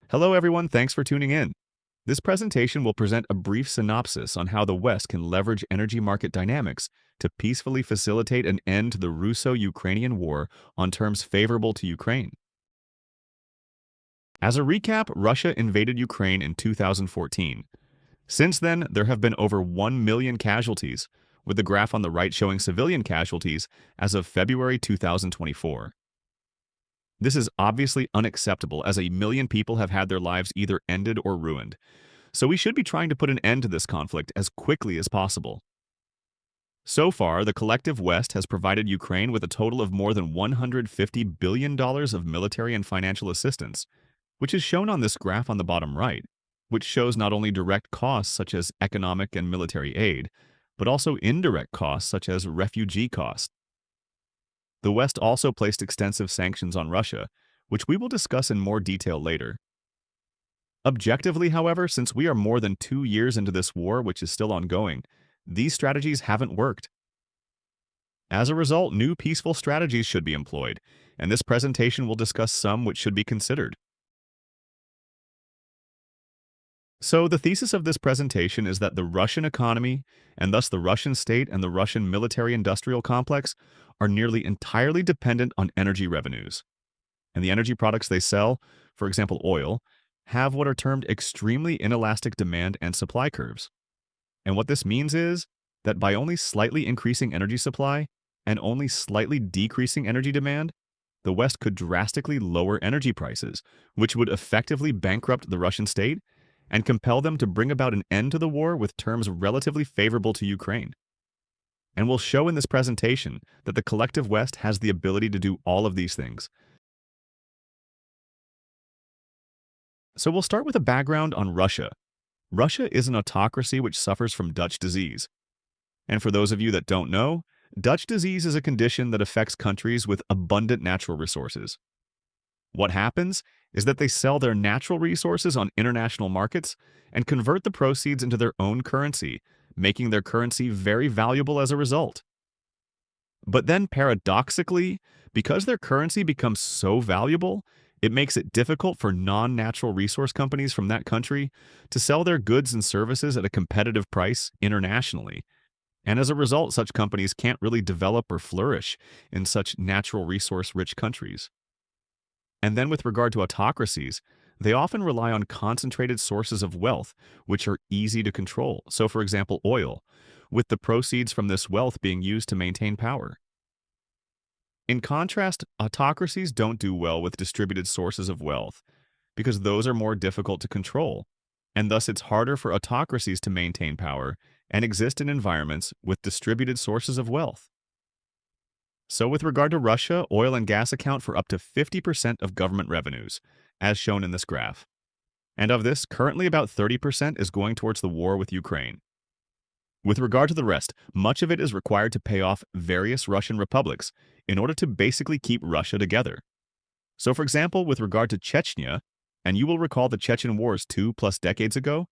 Hello everyone, thanks for tuning in. This presentation will present a brief synopsis on how the West can leverage energy market dynamics to peacefully facilitate an end to the Russo-Ukrainian war on terms favorable to Ukraine. As a recap, Russia invaded Ukraine in 2014. Since then, there have been over 1 million casualties, with the graph on the right showing civilian casualties as of February 2024. This is obviously unacceptable as 1 million people have had their lives either ended or ruined, so we should be trying to put an end to this conflict as quickly as possible. So far, the collective West has provided Ukraine with a total of more than $150 billion of military and financial assistance, which is shown on this graph on the bottom right, which shows not only direct costs such as economic and military aid, but also indirect costs such as refugee costs. The West also placed extensive sanctions on Russia, which we will discuss in more detail later. Objectively, however, since we are more than 2 years into this war, which is still ongoing, these strategies haven't worked. As a result, new peaceful strategies should be employed, and this presentation will discuss some which should be considered. So the thesis of this presentation is that the Russian economy, and thus the Russian state and the Russian military-industrial complex, are nearly entirely dependent on energy revenues. And the energy products they sell, for example oil, have what are termed extremely inelastic demand and supply curves. And what this means is that by only slightly increasing energy supply and only slightly decreasing energy demand, the West could drastically lower energy prices, which would effectively bankrupt the Russian state and compel them to bring about an end to the war with terms relatively favorable to Ukraine. And we'll show in this presentation that the collective West has the ability to do all of these things. So we'll start with a background on Russia. Russia is an autocracy which suffers from Dutch disease. And for those of you that don't know, Dutch disease is a condition that affects countries with abundant natural resources. What happens is that they sell their natural resources on international markets and convert the proceeds into their own currency, making their currency very valuable as a result. But then paradoxically, because their currency becomes so valuable, it makes it difficult for non-natural resource companies from that country to sell their goods and services at a competitive price internationally. And as a result, such companies can't really develop or flourish in such natural resource-rich countries. And then with regard to autocracies, they often rely on concentrated sources of wealth, which are easy to control. So for example, oil, with the proceeds from this wealth being used to maintain power. In contrast, autocracies don't do well with distributed sources of wealth, because those are more difficult to control, and thus it's harder for autocracies to maintain power and exist in environments with distributed sources of wealth. So with regard to Russia, oil and gas account for up to 50% of government revenues, as shown in this graph. And of this, currently about 30% is going towards the war with Ukraine. With regard to the rest, much of it is required to pay off various Russian republics in order to basically keep Russia together. So for example, with regard to Chechnya, and you will recall the Chechen wars 2+ decades ago,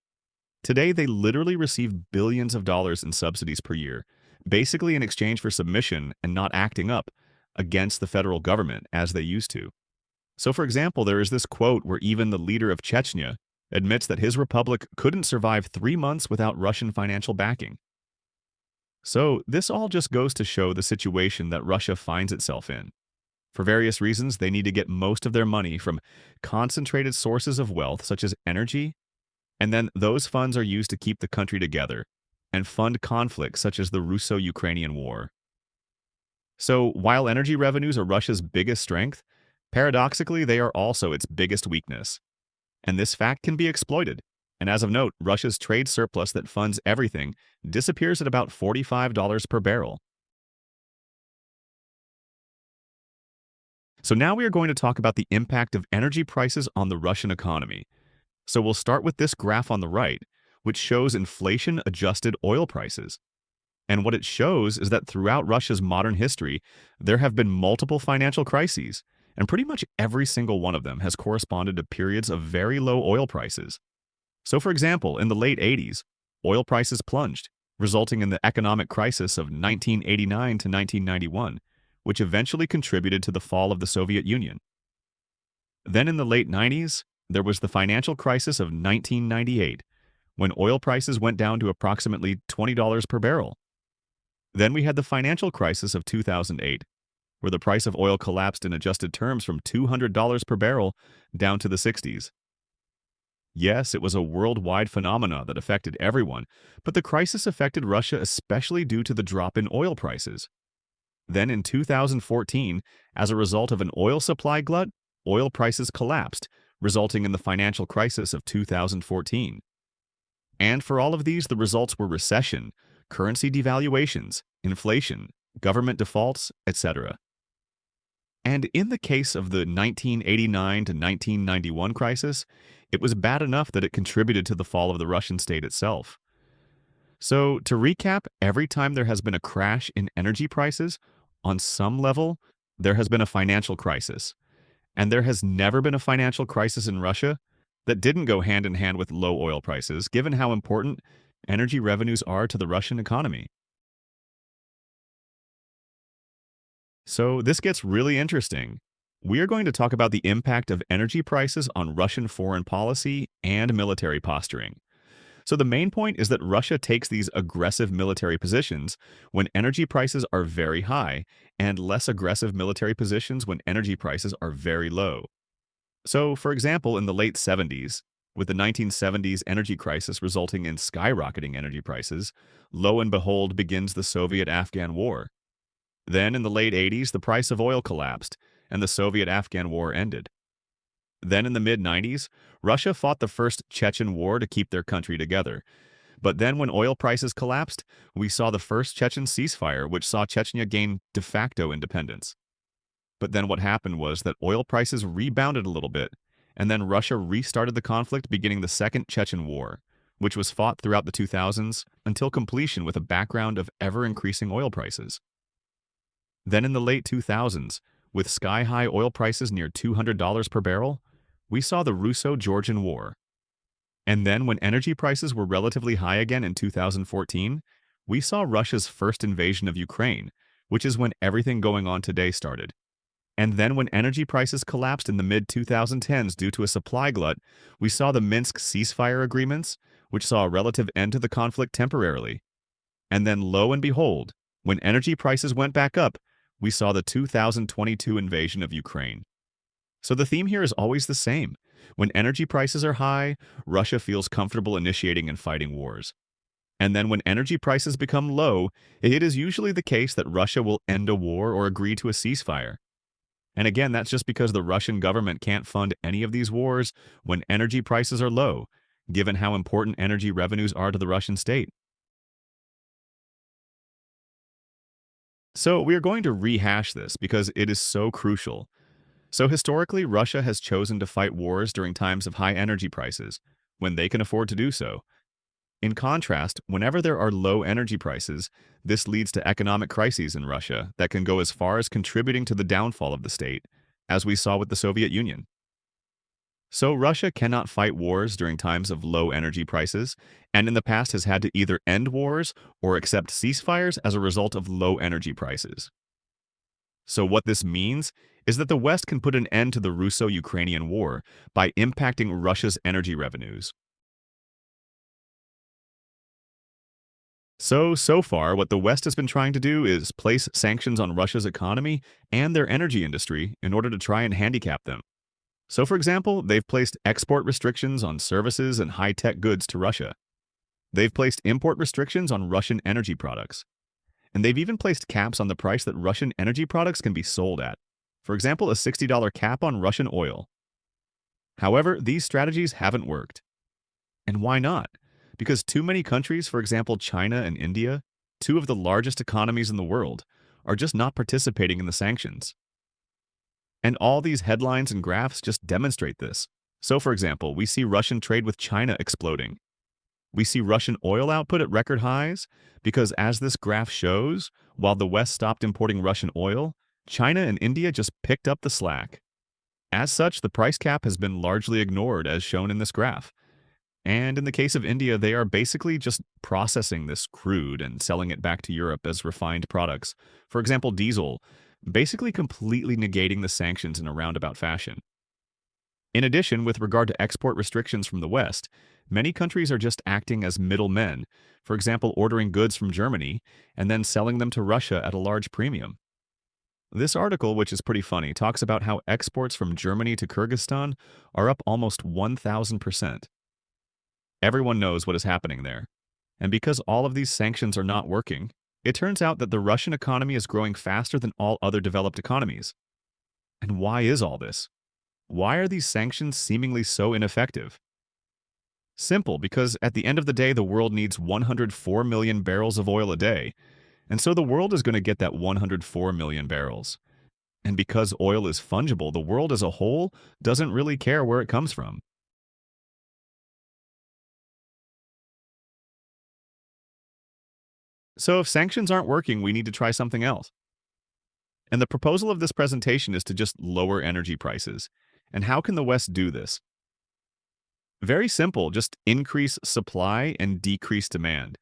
today they literally receive billions of dollars in subsidies per year, basically in exchange for submission and not acting up against the federal government as they used to. So for example, there is this quote where even the leader of Chechnya admits that his republic couldn't survive 3 months without Russian financial backing. So this all just goes to show the situation that Russia finds itself in. For various reasons, they need to get most of their money from concentrated sources of wealth such as energy, and then those funds are used to keep the country together and fund conflicts such as the Russo-Ukrainian war. So while energy revenues are Russia's biggest strength, paradoxically they are also its biggest weakness. And this fact can be exploited. And as of note, Russia's trade surplus that funds everything disappears at about $45 per barrel. So now we are going to talk about the impact of energy prices on the Russian economy. So we'll start with this graph on the right, which shows inflation-adjusted oil prices. And what it shows is that throughout Russia's modern history, there have been multiple financial crises, and pretty much every single one of them has corresponded to periods of very low oil prices. So for example, in the late 80s, oil prices plunged, resulting in the economic crisis of 1989 to 1991, which eventually contributed to the fall of the Soviet Union. Then in the late 90s, There was the financial crisis of 1998, when oil prices went down to approximately $20 per barrel. Then we had the financial crisis of 2008, where the price of oil collapsed in adjusted terms from $200 per barrel down to the 60s. Yes, it was a worldwide phenomena that affected everyone, but the crisis affected Russia especially due to the drop in oil prices. Then in 2014, as a result of an oil supply glut, oil prices collapsed, resulting in the financial crisis of 2014. And for all of these, the results were recession, currency devaluations, inflation, government defaults, etc. And in the case of the 1989 to 1991 crisis, it was bad enough that it contributed to the fall of the Russian state itself. So, to recap, every time there has been a crash in energy prices, on some level, there has been a financial crisis. And there has never been a financial crisis in Russia that didn't go hand in hand with low oil prices, given how important energy revenues are to the Russian economy. So, this gets really interesting. We are going to talk about the impact of energy prices on Russian foreign policy and military posturing. So, the main point is that Russia takes these aggressive military positions when energy prices are very high, and less aggressive military positions when energy prices are very low. So, for example, in the late 70s, with the 1970s energy crisis resulting in skyrocketing energy prices, lo and behold begins the Soviet-Afghan War. Then, in the late 80s, the price of oil collapsed, and the Soviet-Afghan War ended. Then, in the mid-90s, Russia fought the First Chechen War to keep their country together. But then, when oil prices collapsed, we saw the First Chechen ceasefire, which saw Chechnya gain de facto independence. But then what happened was that oil prices rebounded a little bit, and then Russia restarted the conflict, beginning the Second Chechen War, which was fought throughout the 2000s until completion with a background of ever-increasing oil prices. Then in the late 2000s, with sky-high oil prices near $200 per barrel, we saw the Russo-Georgian War. And then when energy prices were relatively high again in 2014, we saw Russia's first invasion of Ukraine, which is when everything going on today started. And then when energy prices collapsed in the mid-2010s due to a supply glut, we saw the Minsk ceasefire agreements, which saw a relative end to the conflict temporarily. And then lo and behold, when energy prices went back up, we saw the 2022 invasion of Ukraine. So the theme here is always the same. When energy prices are high, Russia feels comfortable initiating and fighting wars. And then when energy prices become low, it is usually the case that Russia will end a war or agree to a ceasefire. And again, that's just because the Russian government can't fund any of these wars when energy prices are low, given how important energy revenues are to the Russian state. So we are going to rehash this because it is so crucial. So historically, Russia has chosen to fight wars during times of high energy prices, when they can afford to do so. In contrast, whenever there are low energy prices, this leads to economic crises in Russia that can go as far as contributing to the downfall of the state, as we saw with the Soviet Union. So Russia cannot fight wars during times of low energy prices, and in the past has had to either end wars or accept ceasefires as a result of low energy prices. So what this means is that the West can put an end to the Russo-Ukrainian War by impacting Russia's energy revenues. So far, what the West has been trying to do is place sanctions on Russia's economy and their energy industry in order to try and handicap them. So, for example, they've placed export restrictions on services and high-tech goods to Russia. They've placed import restrictions on Russian energy products. And they've even placed caps on the price that Russian energy products can be sold at. For example, a $60 cap on Russian oil. However, these strategies haven't worked. And why not? Because too many countries, for example China and India, two of the largest economies in the world, are just not participating in the sanctions. And all these headlines and graphs just demonstrate this. So for example, we see Russian trade with China exploding. We see Russian oil output at record highs because, as this graph shows, while the West stopped importing Russian oil, China and India just picked up the slack. As such, the price cap has been largely ignored as shown in this graph. And in the case of India, they are basically just processing this crude and selling it back to Europe as refined products. For example, diesel, basically completely negating the sanctions in a roundabout fashion. In addition, with regard to export restrictions from the West, many countries are just acting as middlemen, for example, ordering goods from Germany and then selling them to Russia at a large premium. This article, which is pretty funny, talks about how exports from Germany to Kyrgyzstan are up almost 1,000%. Everyone knows what is happening there. And because all of these sanctions are not working, it turns out that the Russian economy is growing faster than all other developed economies. And why is all this? Why are these sanctions seemingly so ineffective? Simple, because at the end of the day, the world needs 104 million barrels of oil a day, and so the world is going to get that 104 million barrels. And because oil is fungible, the world as a whole doesn't really care where it comes from. So if sanctions aren't working, we need to try something else. And the proposal of this presentation is to just lower energy prices. And how can the West do this? Very simple, just increase supply and decrease demand.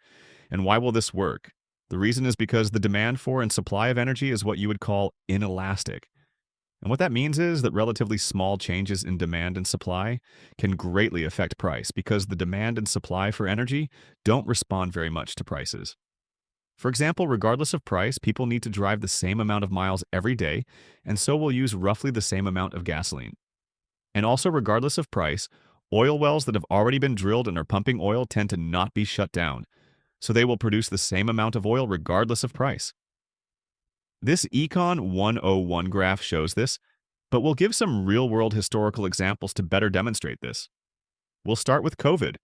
And why will this work? The reason is because the demand for and supply of energy is what you would call inelastic. And what that means is that relatively small changes in demand and supply can greatly affect price because the demand and supply for energy don't respond very much to prices. For example, regardless of price, people need to drive the same amount of miles every day, and so will use roughly the same amount of gasoline. And also, regardless of price, oil wells that have already been drilled and are pumping oil tend to not be shut down, so they will produce the same amount of oil regardless of price. This Econ 101 graph shows this, but we'll give some real-world historical examples to better demonstrate this. We'll start with COVID.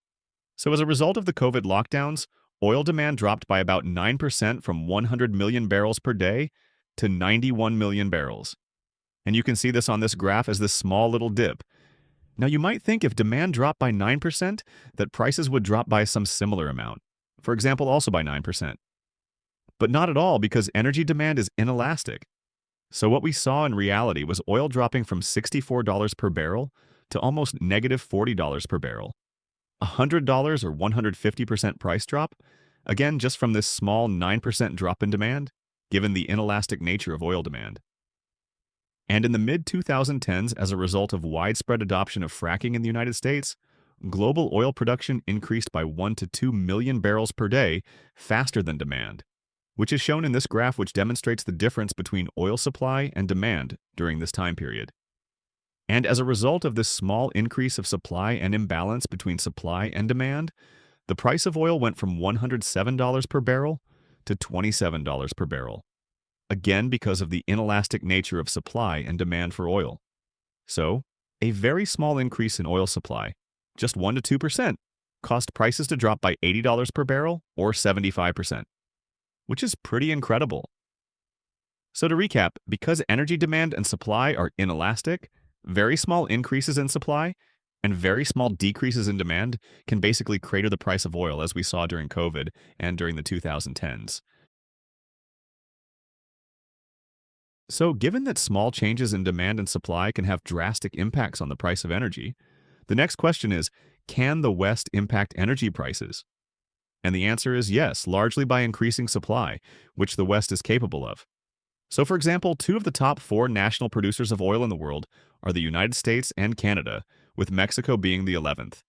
So as a result of the COVID lockdowns, oil demand dropped by about 9% from 100 million barrels per day to 91 million barrels. And you can see this on this graph as this small little dip. Now you might think if demand dropped by 9%, that prices would drop by some similar amount. For example, also by 9%. But not at all, because energy demand is inelastic. So what we saw in reality was oil dropping from $64 per barrel to almost negative $40 per barrel. $100 or 150% price drop, again just from this small 9% drop in demand, given the inelastic nature of oil demand. And in the mid-2010s, as a result of widespread adoption of fracking in the United States, global oil production increased by 1 to 2 million barrels per day faster than demand, which is shown in this graph, which demonstrates the difference between oil supply and demand during this time period. And as a result of this small increase of supply and imbalance between supply and demand, the price of oil went from $107 per barrel to $27 per barrel, again because of the inelastic nature of supply and demand for oil. So, a very small increase in oil supply, just 1 to 2%, caused prices to drop by $80 per barrel or 75%, which is pretty incredible. So to recap, because energy demand and supply are inelastic, very small increases in supply and very small decreases in demand can basically crater the price of oil, as we saw during COVID and during the 2010s. So given that small changes in demand and supply can have drastic impacts on the price of energy, the next question is, can the West impact energy prices? And the answer is yes, largely by increasing supply, which the West is capable of. So for example, 2 of the top 4 national producers of oil in the world are the United States and Canada, with Mexico being the 11th.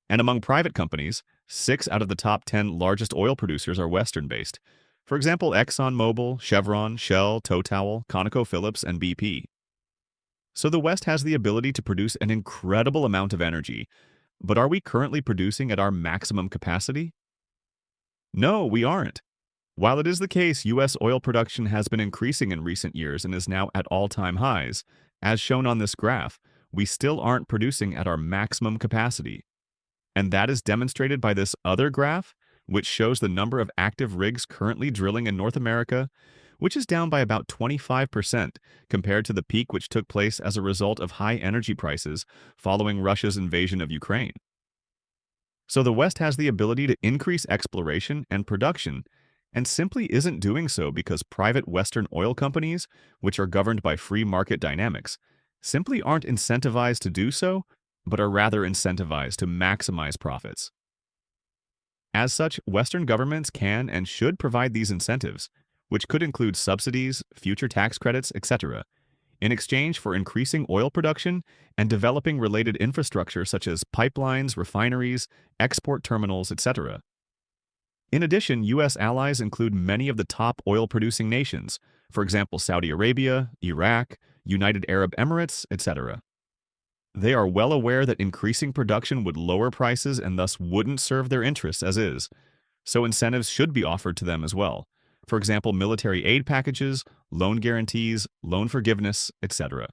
And among private companies, 6 out of the top 10 largest oil producers are Western-based. For example, ExxonMobil, Chevron, Shell, Total, ConocoPhillips, and BP. So the West has the ability to produce an incredible amount of energy, but are we currently producing at our maximum capacity? No, we aren't. While it is the case U.S. oil production has been increasing in recent years and is now at all-time highs, as shown on this graph, we still aren't producing at our maximum capacity. And that is demonstrated by this other graph, which shows the number of active rigs currently drilling in North America, which is down by about 25% compared to the peak which took place as a result of high energy prices following Russia's invasion of Ukraine. So the West has the ability to increase exploration and production, and simply isn't doing so because private Western oil companies, which are governed by free market dynamics, simply aren't incentivized to do so, but are rather incentivized to maximize profits. As such, Western governments can and should provide these incentives, which could include subsidies, future tax credits, etc., in exchange for increasing oil production and developing related infrastructure such as pipelines, refineries, export terminals, etc. In addition, U.S. allies include many of the top oil-producing nations, for example Saudi Arabia, Iraq, United Arab Emirates, etc. They are well aware that increasing production would lower prices and thus wouldn't serve their interests as is, so incentives should be offered to them as well. For example, military aid packages, loan guarantees, loan forgiveness, etc.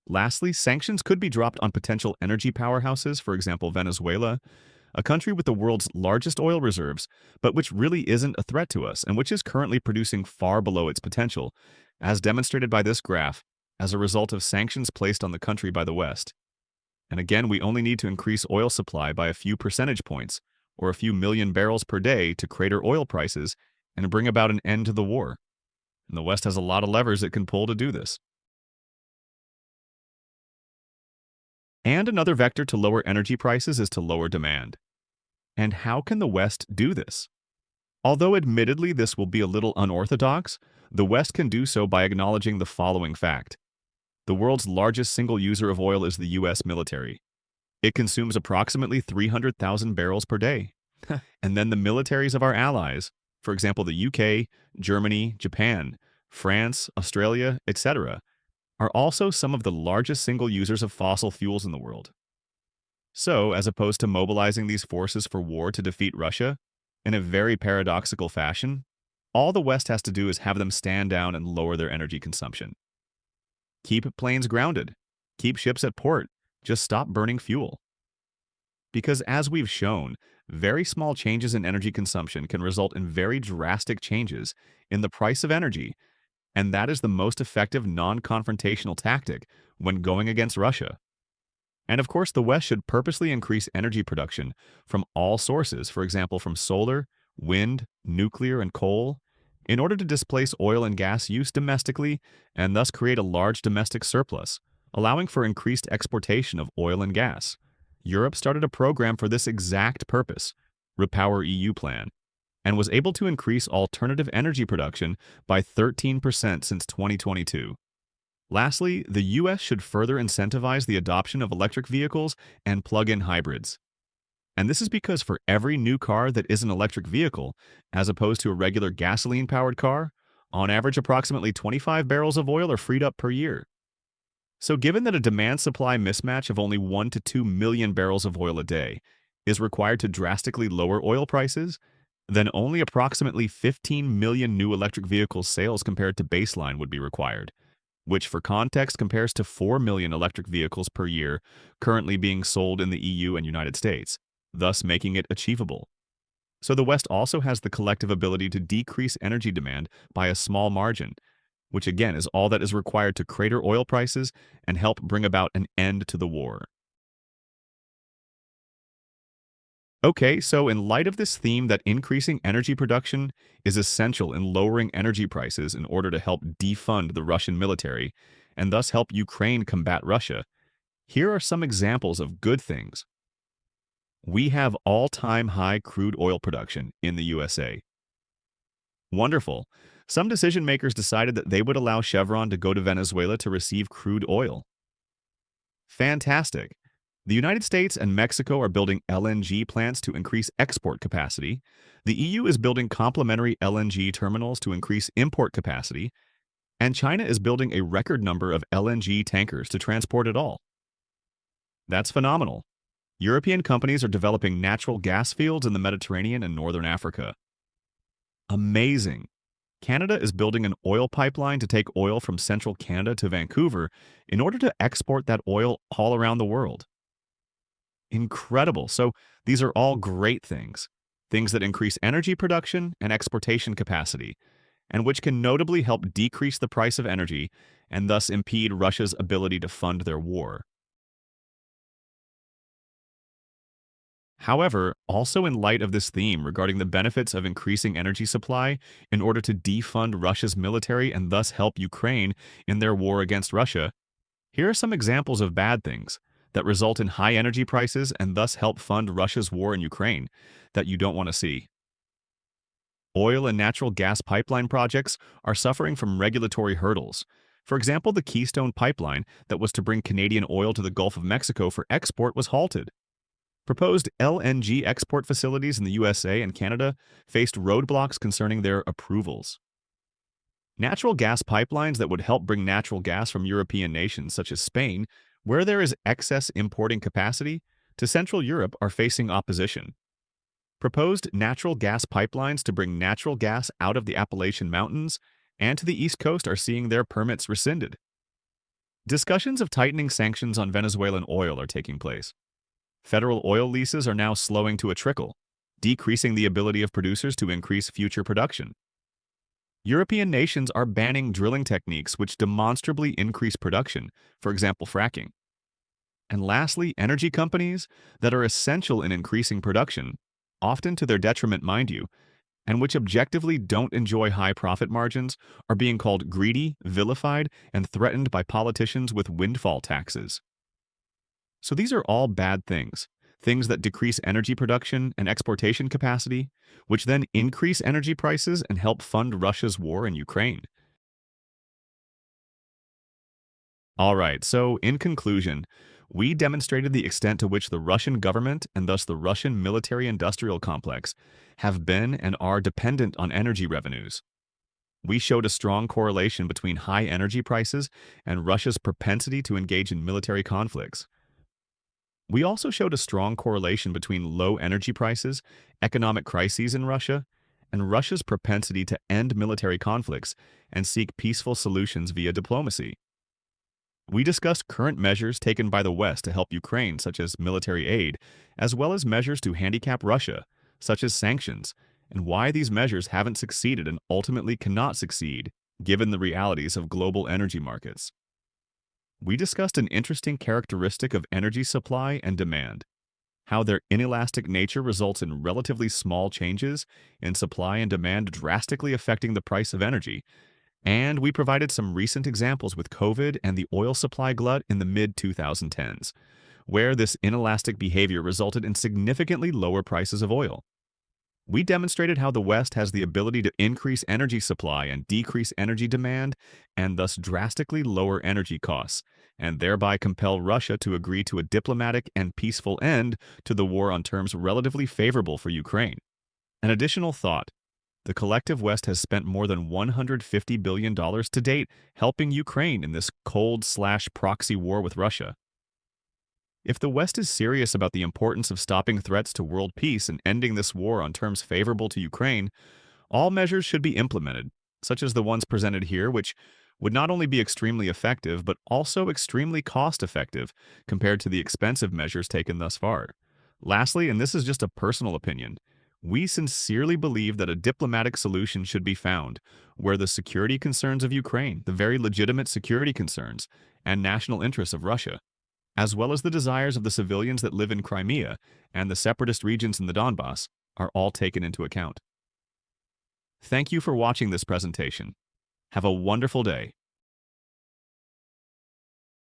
Lastly, sanctions could be dropped on potential energy powerhouses, for example, Venezuela, a country with the world's largest oil reserves, but which really isn't a threat to us and which is currently producing far below its potential, as demonstrated by this graph, as a result of sanctions placed on the country by the West. And again, we only need to increase oil supply by a few percentage points, or a few million barrels per day to crater oil prices and bring about an end to the war. And the West has a lot of levers it can pull to do this. And another vector to lower energy prices is to lower demand. And how can the West do this? Although admittedly this will be a little unorthodox, the West can do so by acknowledging the following fact. The world's largest single user of oil is the U.S. military. It consumes approximately 300,000 barrels per day. And then the militaries of our allies, for example the UK, Germany, Japan, France, Australia, etc., are also some of the largest single users of fossil fuels in the world. So, as opposed to mobilizing these forces for war to defeat Russia, in a very paradoxical fashion, all the West has to do is have them stand down and lower their energy consumption. Keep planes grounded. Keep ships at port. Just stop burning fuel. Because as we've shown, very small changes in energy consumption can result in very drastic changes in the price of energy, and that is the most effective non-confrontational tactic when going against Russia. And of course, the West should purposely increase energy production from all sources, for example, from solar, wind, nuclear, and coal, in order to displace oil and gas use domestically and thus create a large domestic surplus, allowing for increased exportation of oil and gas. Europe started a program for this exact purpose, Repower EU plan, and was able to increase alternative energy production by 13% since 2022. Lastly, the U.S. should further incentivize the adoption of electric vehicles and plug-in hybrids. And this is because for every new car that is an electric vehicle, as opposed to a regular gasoline-powered car, on average approximately 25 barrels of oil are freed up per year. So given that a demand-supply mismatch of only 1 to 2 million barrels of oil a day is required to drastically lower oil prices, then only approximately 15 million new electric vehicle sales compared to baseline would be required, which for context compares to 4 million electric vehicles per year currently being sold in the EU and United States, thus making it achievable. So the West also has the collective ability to decrease energy demand by a small margin, which again is all that is required to crater oil prices and help bring about an end to the war. Okay, so in light of this theme that increasing energy production is essential in lowering energy prices in order to help defund the Russian military and thus help Ukraine combat Russia, here are some examples of good things. We have all-time high crude oil production in the USA. Wonderful. Some decision makers decided that they would allow Chevron to go to Venezuela to receive crude oil. Fantastic. The United States and Mexico are building LNG plants to increase export capacity. The EU is building complementary LNG terminals to increase import capacity. And China is building a record number of LNG tankers to transport it all. That's phenomenal. European companies are developing natural gas fields in the Mediterranean and northern Africa. Amazing. Canada is building an oil pipeline to take oil from central Canada to Vancouver in order to export that oil all around the world. Incredible. So these are all great things, things that increase energy production and exportation capacity, and which can notably help decrease the price of energy and thus impede Russia's ability to fund their war. However, also in light of this theme regarding the benefits of increasing energy supply in order to defund Russia's military and thus help Ukraine in their war against Russia, here are some examples of bad things that result in high energy prices and thus help fund Russia's war in Ukraine that you don't want to see. Oil and natural gas pipeline projects are suffering from regulatory hurdles, For example, the Keystone Pipeline that was to bring Canadian oil to the Gulf of Mexico for export was halted. Proposed LNG export facilities in the USA and Canada faced roadblocks concerning their approvals. Natural gas pipelines that would help bring natural gas from European nations such as Spain, where there is excess importing capacity, to Central Europe are facing opposition. Proposed natural gas pipelines to bring natural gas out of the Appalachian Mountains and to the East Coast are seeing their permits rescinded. Discussions of tightening sanctions on Venezuelan oil are taking place. Federal oil leases are now slowing to a trickle, decreasing the ability of producers to increase future production. European nations are banning drilling techniques which demonstrably increase production, for example, fracking. And lastly, energy companies that are essential in increasing production, often to their detriment, mind you, and which objectively don't enjoy high profit margins, are being called greedy, vilified, and threatened by politicians with windfall taxes. So these are all bad things, things that decrease energy production and exportation capacity, which then increase energy prices and help fund Russia's war in Ukraine. All right, so in conclusion, we demonstrated the extent to which the Russian government and thus the Russian military-industrial complex have been and are dependent on energy revenues. We showed a strong correlation between high energy prices and Russia's propensity to engage in military conflicts. We also showed a strong correlation between low energy prices, economic crises in Russia, and Russia's propensity to end military conflicts and seek peaceful solutions via diplomacy. We discussed current measures taken by the West to help Ukraine, such as military aid, as well as measures to handicap Russia, such as sanctions, and why these measures haven't succeeded and ultimately cannot succeed, given the realities of global energy markets. We discussed an interesting characteristic of energy supply and demand, how their inelastic nature results in relatively small changes in supply and demand drastically affecting the price of energy, and we provided some recent examples with COVID and the oil supply glut in the mid-2010s, where this inelastic behavior resulted in significantly lower prices of oil. We demonstrated how the West has the ability to increase energy supply and decrease energy demand, and thus drastically lower energy costs, and thereby compel Russia to agree to a diplomatic and peaceful end to the war on terms relatively favorable for Ukraine. An additional thought: the collective West has spent more than $150 billion to date helping Ukraine in this cold/proxy war with Russia. If the West is serious about the importance of stopping threats to world peace and ending this war on terms favorable to Ukraine, all measures should be implemented, such as the ones presented here, which would not only be extremely effective, but also extremely cost-effective compared to the expensive measures taken thus far. Lastly, and this is just a personal opinion, we sincerely believe that a diplomatic solution should be found, where the security concerns of Ukraine, the very legitimate security concerns, and national interests of Russia, as well as the desires of the civilians that live in Crimea and the separatist regions in the Donbass, are all taken into account. Thank you for watching this presentation. Have a wonderful day.